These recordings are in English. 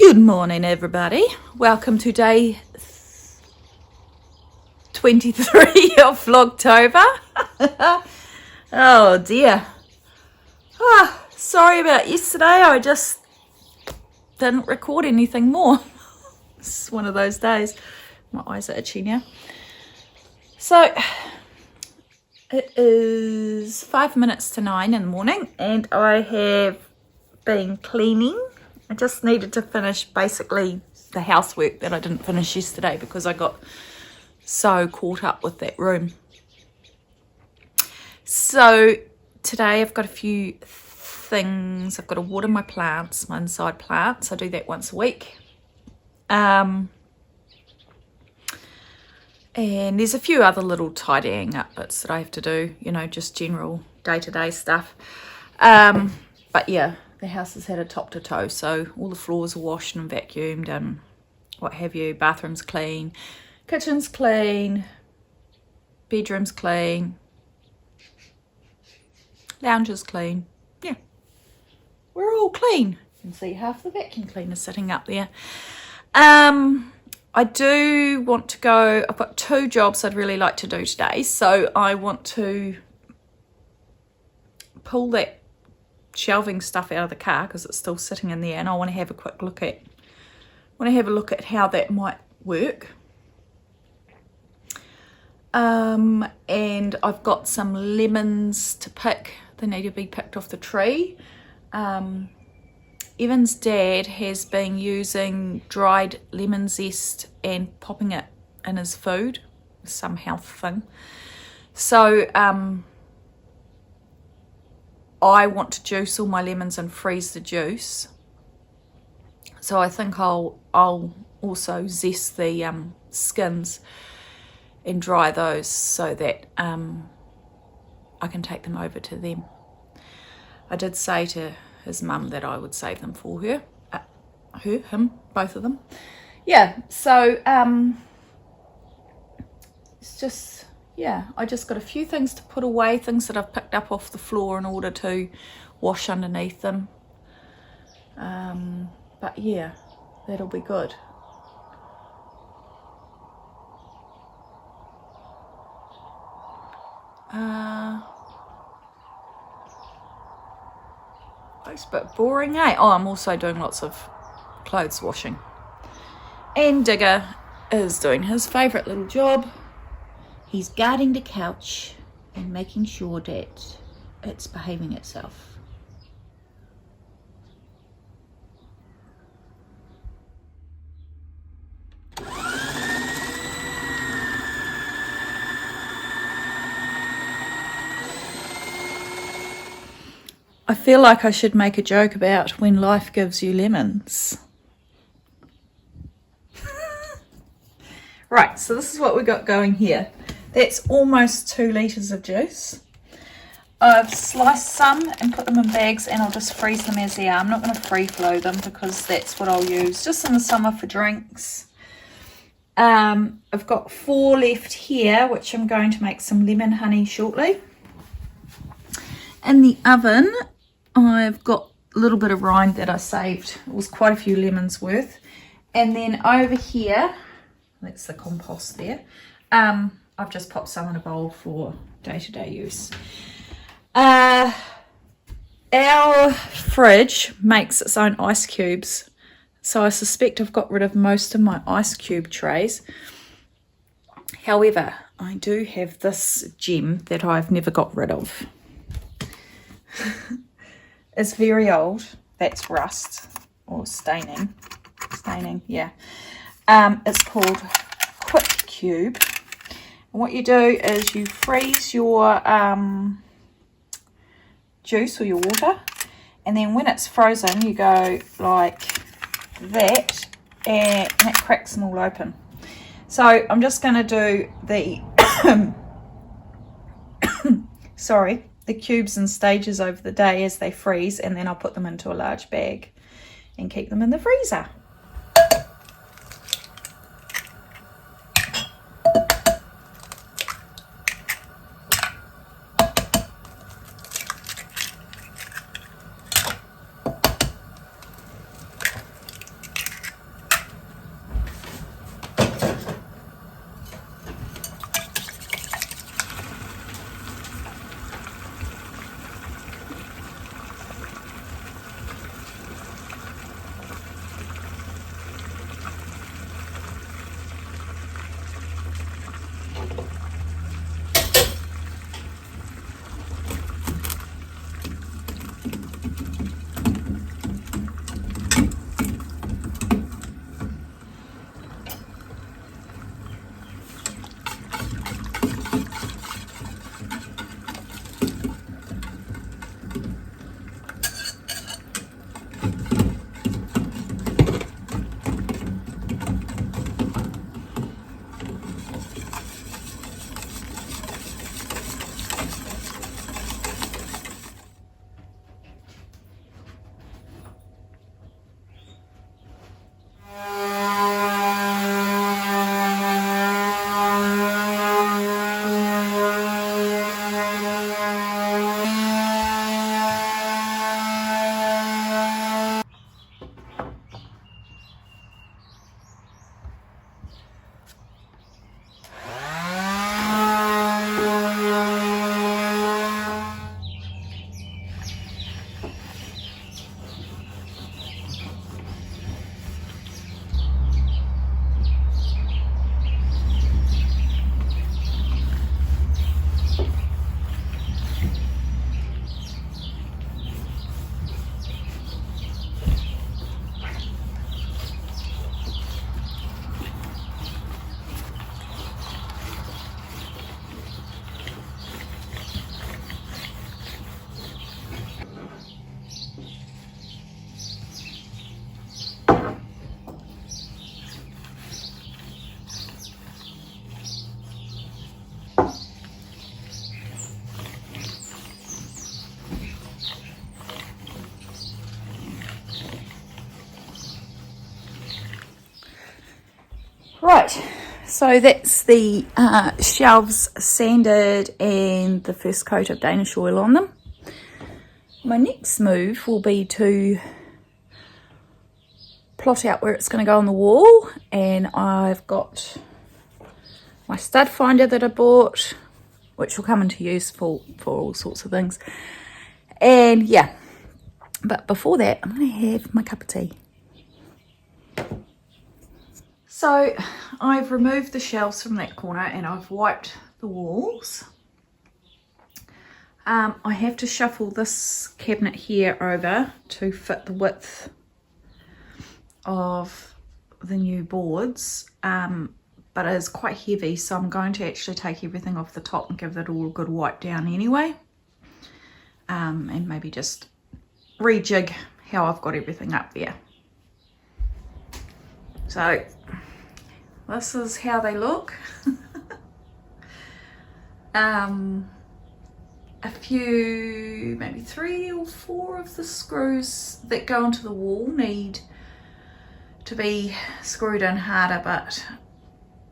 Good morning, everybody. Welcome to day 23 of Vlogtober. Oh dear. Sorry about yesterday. I just didn't record anything more. It's one of those days. My eyes are itchy now. So it is 5 minutes to 9 in the morning and I have been cleaning. I just needed to finish basically the housework that I didn't finish yesterday because I got so caught up with that room. So today I've got a few things. I've got to water my plants, my inside plants. I do that once a week. And there's a few other little tidying up bits that I have to do, you know, just general day-to-day stuff. But yeah, the house has had a top to toe, so all the floors are washed and vacuumed and what have you. Bathroom's clean, kitchen's clean, bedroom's clean, lounge is clean. Yeah, we're all clean. You can see half the vacuum cleaner sitting up there. I do want to go, I've got 2 jobs I'd really like to do today, so I want to pull that shelving stuff out of the car because it's still sitting in there, and I want to have a quick look at how that might work. And I've got some lemons to pick. They need to be picked off the tree. Evan's dad has been using dried lemon zest and popping it in his food, some health thing. So I want to juice all my lemons and freeze the juice. So I think I'll also zest the skins and dry those so that I can take them over to them. I did say to his mum that I would save them for her. Him, both of them. Yeah, so it's just, yeah, I just got a few things to put away, things that I've picked up off the floor in order to wash underneath them. But yeah, that'll be good. Looks a bit boring, eh? Oh, I'm also doing lots of clothes washing. And Digger is doing his favourite little job. He's guarding the couch and making sure that it's behaving itself. I feel like I should make a joke about when life gives you lemons. Right, so this is what we got going here. That's almost 2 litres of juice. I've sliced some and put them in bags and I'll just freeze them as they are. I'm not going to free flow them because that's what I'll use just in the summer for drinks. I've got 4 left here, which I'm going to make some lemon honey shortly. In the oven, I've got a little bit of rind that I saved. It was quite a few lemons worth. And then over here, that's the compost there. I've just popped some in a bowl for day-to-day use. Our fridge makes its own ice cubes. So I suspect I've got rid of most of my ice cube trays. However, I do have this gem that I've never got rid of. It's very old. That's rust or staining. Yeah. It's called Quick Cube. And what you do is you freeze your juice or your water, and then when it's frozen, you go like that, and it cracks them all open. So I'm just going to do the the cubes in stages over the day as they freeze, and then I'll put them into a large bag and keep them in the freezer. Right, so that's the shelves sanded and the first coat of Danish oil on them. My next move will be to plot out where it's going to go on the wall, and I've got my stud finder that I bought, which will come into use for all sorts of things. And yeah, but before that, I'm going to have my cup of tea. So I've removed the shelves from that corner and I've wiped the walls. I have to shuffle this cabinet here over to fit the width of the new boards, but it is quite heavy, so I'm going to actually take everything off the top and give it all a good wipe down anyway, and maybe just rejig how I've got everything up there. So this is how they look. A few, maybe 3 or 4 of the screws that go into the wall need to be screwed in harder, but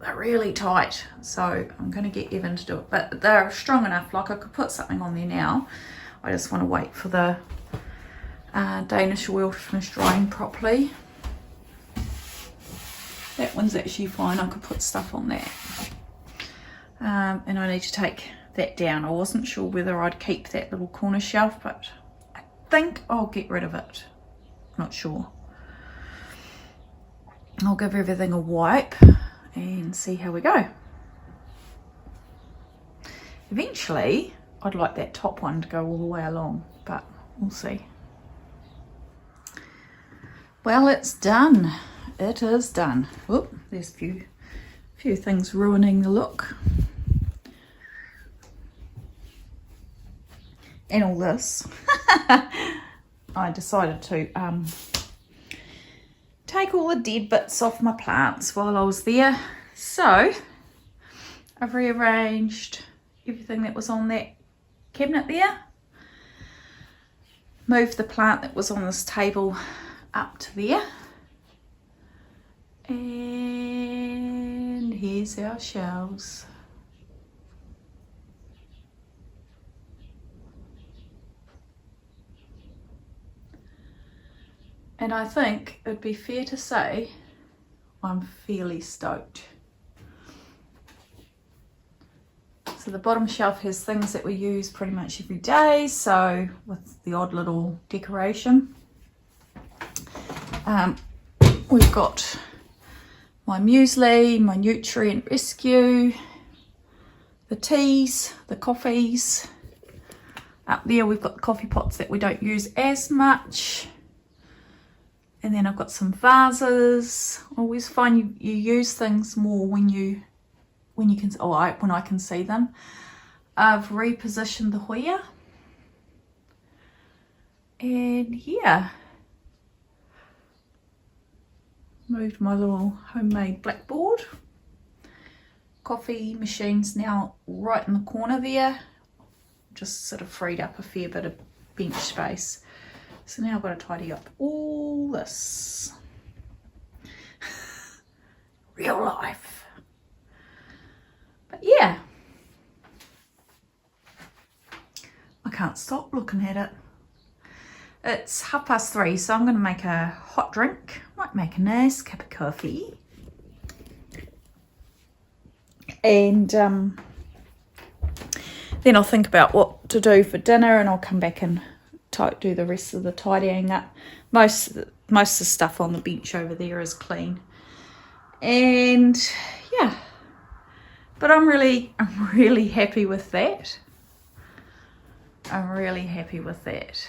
they're really tight, so I'm going to get Evan to do it. But they're strong enough, like I could put something on there now. I just want to wait for the Danish oil to finish drying properly. That one's actually fine, I could put stuff on that. And I need to take that down. I wasn't sure whether I'd keep that little corner shelf, but I think I'll get rid of it. Not sure. I'll give everything a wipe and see how we go. Eventually, I'd like that top one to go all the way along, but we'll see. Well, it's done. It is done. Oop, there's a few things ruining the look. And all this. I decided to take all the dead bits off my plants while I was there. So I've rearranged everything that was on that cabinet there. Moved the plant that was on this table up to there. And here's our shelves. And I think it'd be fair to say I'm fairly stoked. So the bottom shelf has things that we use pretty much every day, so with the odd little decoration. We've got my muesli, my nutrient rescue, the teas, the coffees. Up there we've got the coffee pots that we don't use as much. And then I've got some vases. I always find you use things more when I can see them. I've repositioned the Hoya. And yeah. Moved my little homemade blackboard. Coffee machine's now right in the corner there. Just sort of freed up a fair bit of bench space. So now I've got to tidy up all this. Real life. But yeah. I can't stop looking at it. It's 3:30, so I'm going to make a hot drink. Might make a nice cup of coffee. And then I'll think about what to do for dinner, and I'll come back and do the rest of the tidying up. Most of the stuff on the bench over there is clean. And yeah. But I'm really happy with that. I'm really happy with that.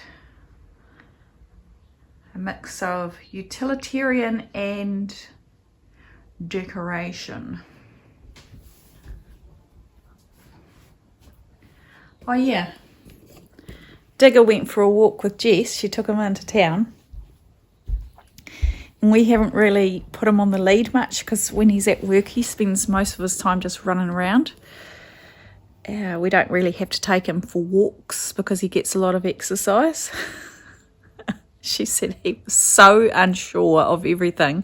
A mix of utilitarian and decoration. Oh yeah, Digger went for a walk with Jess. She took him into town. And we haven't really put him on the lead much because when he's at work he spends most of his time just running around. We don't really have to take him for walks because he gets a lot of exercise. She said he was so unsure of everything.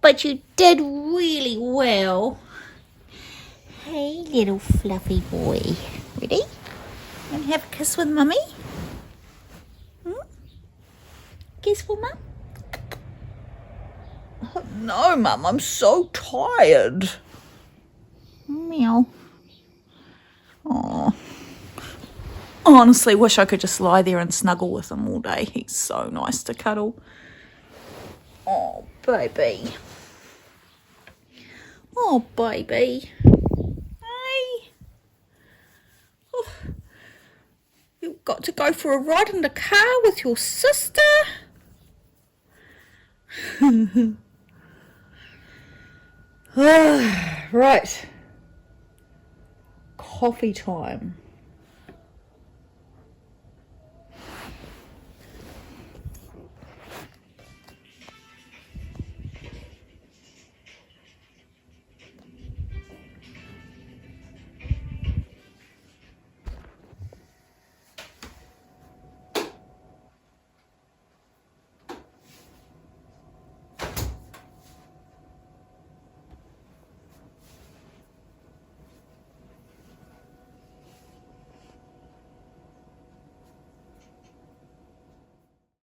but you did really well. Hey, little fluffy boy. Ready? Want to have a kiss with Mummy? Kiss for Mum? Oh, no, Mum, I'm so tired. Meow. Oh. I honestly wish I could just lie there and snuggle with him all day. He's so nice to cuddle. Oh, baby. Oh, baby. Hey. Oh. You've got to go for a ride in the car with your sister. Right. Coffee time.